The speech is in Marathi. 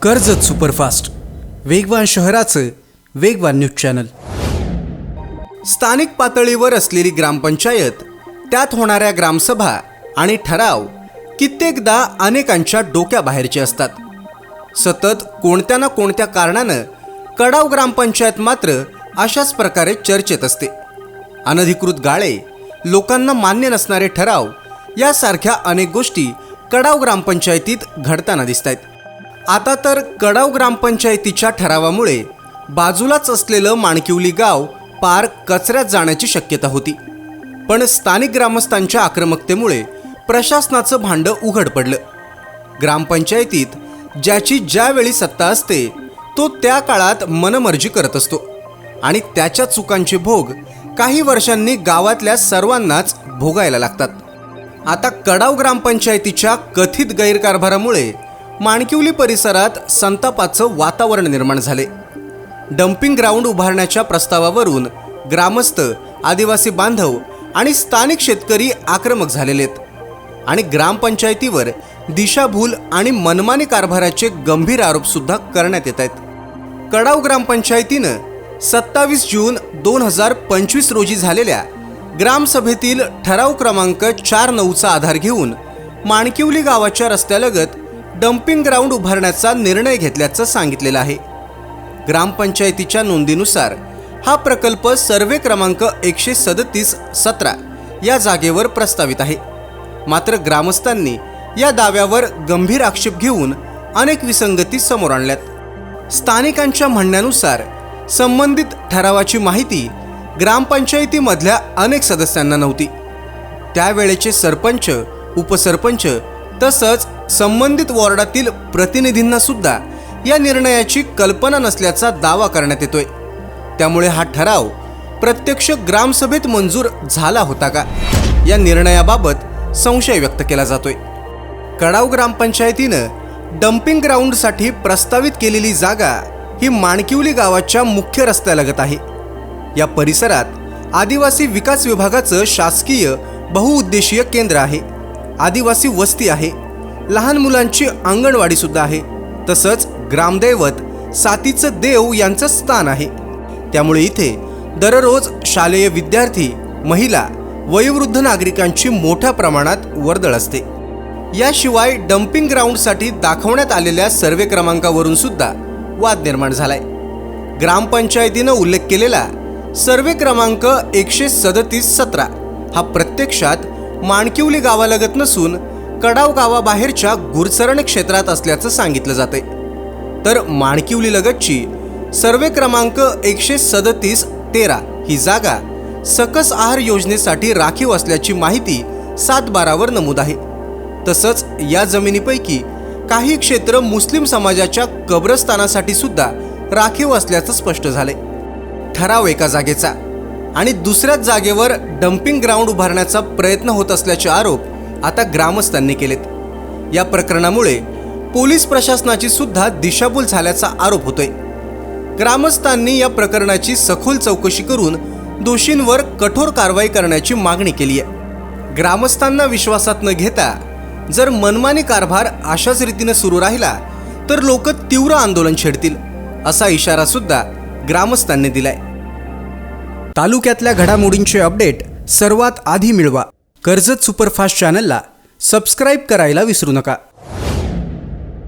कर्जत सुपरफास्ट, वेगवान शहराचं वेगवान न्यूज चॅनल। स्थानिक पातळीवर असलेली ग्रामपंचायत, त्यात होणाऱ्या ग्रामसभा आणि ठराव कित्येकदा अनेकांच्या डोक्याबाहेरचे असतात। सतत कोणत्या ना कोणत्या कारणानं कडाव ग्रामपंचायत मात्र अशाच प्रकारे चर्चेत असते। अनधिकृत गाळे, लोकांना मान्य नसणारे ठराव यासारख्या अनेक गोष्टी कडाव ग्रामपंचायतीत घडताना दिसतात। आता तर कडाव ग्रामपंचायतीच्या ठरावामुळे बाजूलाच असलेलं माणकिवली गाव पार कचऱ्यात जाण्याची शक्यता होती, पण स्थानिक ग्रामस्थांच्या आक्रमकतेमुळे प्रशासनाचं भांडं उघड पडलं। ग्रामपंचायतीत ज्याची ज्यावेळी सत्ता असते तो त्या काळात मनमर्जी करत असतो आणि त्याच्या चुकांचे भोग काही वर्षांनी गावातल्या सर्वांनाच भोगायला लागतात। आता कडाव ग्रामपंचायतीच्या कथित गैरकारभारामुळे माणकिवली परिसरात संतापाचं वातावरण निर्माण झाले। डम्पिंग ग्राउंड उभारण्याच्या प्रस्तावावरून ग्रामस्थ, आदिवासी बांधव आणि स्थानिक शेतकरी आक्रमक झालेलेत आणि ग्रामपंचायतीवर दिशाभूल आणि मनमानी कारभाराचे गंभीर आरोप सुद्धा करण्यात येत आहेत। कडाव ग्रामपंचायतीनं 27 जून 2025 रोजी झालेल्या ग्रामसभेतील ठराव क्रमांक 49चा आधार घेऊन माणकिवली गावाच्या रस्त्यालगत डम्पिंग ग्राउंड उभारण्याचा निर्णय घेतल्याचं सांगितलेलं आहे। ग्रामपंचायतीच्या नोंदीनुसार हा प्रकल्प सर्वे क्रमांक 137-17 या जागेवर प्रस्तावित आहे। मात्र ग्रामस्थांनी या दाव्यावर गंभीर आक्षेप घेऊन अनेक विसंगती समोर आणल्यात। स्थानिकांच्या म्हणण्यानुसार संबंधित ठरावाची माहिती ग्रामपंचायतीमधल्या अनेक सदस्यांना नव्हती। त्यावेळेचे सरपंच, उपसरपंच तसंच संबंधित वॉर्डातील प्रतिनिधींना सुद्धा या निर्णयाची कल्पना नसल्याचा दावा करण्यात येतोय। त्यामुळे हा ठराव प्रत्यक्ष ग्रामसभेत मंजूर झाला होता का, या निर्णयाबाबत संशय व्यक्त केला जातोय। कडाव ग्रामपंचायतीनं डम्पिंग ग्राउंडसाठी प्रस्तावित केलेली जागा ही माणकिवली गावाच्या मुख्य रस्त्यालगत आहे। या परिसरात आदिवासी विकास विभागाचं शासकीय बहुउद्देशीय केंद्र आहे, आदिवासी वस्ती आहे, लहान मुलांची अंगणवाडी सुद्धा आहे, तसंच ग्रामदैवत सातीचं देव यांचं स्थान आहे। त्यामुळे इथे दररोज शालेय विद्यार्थी, महिला, वयोवृद्ध नागरिकांची मोठ्या प्रमाणात वर्दळ असते। याशिवाय डम्पिंग ग्राउंडसाठी दाखवण्यात आलेल्या सर्वे क्रमांकावरून सुद्धा वाद निर्माण झालाय। ग्रामपंचायतीनं उल्लेख केलेला सर्वे क्रमांक 137-17 हा प्रत्यक्षात माणकिवली गावालगत नसून कडाव गावाबाहेरच्या गुरचरण क्षेत्रात असल्याचं सांगितलं जातंय। तर माणकिवली लगतची सर्वे क्रमांक 137-13 ही जागा सकस आहार योजनेसाठी राखीव असल्याची माहिती 7/12 नमूद आहे। तसंच या जमिनीपैकी काही क्षेत्र मुस्लिम समाजाच्या कब्रस्थानासाठी सुद्धा राखीव असल्याचं स्पष्ट झालंय। ठराव एका जागेचा आणि दुसऱ्याच जागेवर डम्पिंग ग्राउंड उभारण्याचा प्रयत्न होत असल्याचे आरोप आता ग्रामस्थांनी केलेत। या प्रकरणामुळे पोलीस प्रशासनाची सुद्धा दिशाभूल झाल्याचा आरोप होतोय। ग्रामस्थांनी या प्रकरणाची सखोल चौकशी करून दोषींवर कठोर कारवाई करण्याची मागणी केली आहे। ग्रामस्थांना विश्वासात न घेता जर मनमानी कारभार अशाच रीतीने सुरू राहिला तर लोक तीव्र आंदोलन छेडतील, असा इशारा सुद्धा ग्रामस्थांनी दिलाय। तालुक्यातल्या घडामोडींचे अपडेट सर्वात आधी मिळवा। कर्जत सुपरफास्ट चॅनलला सबस्क्राईब करायला विसरू नका।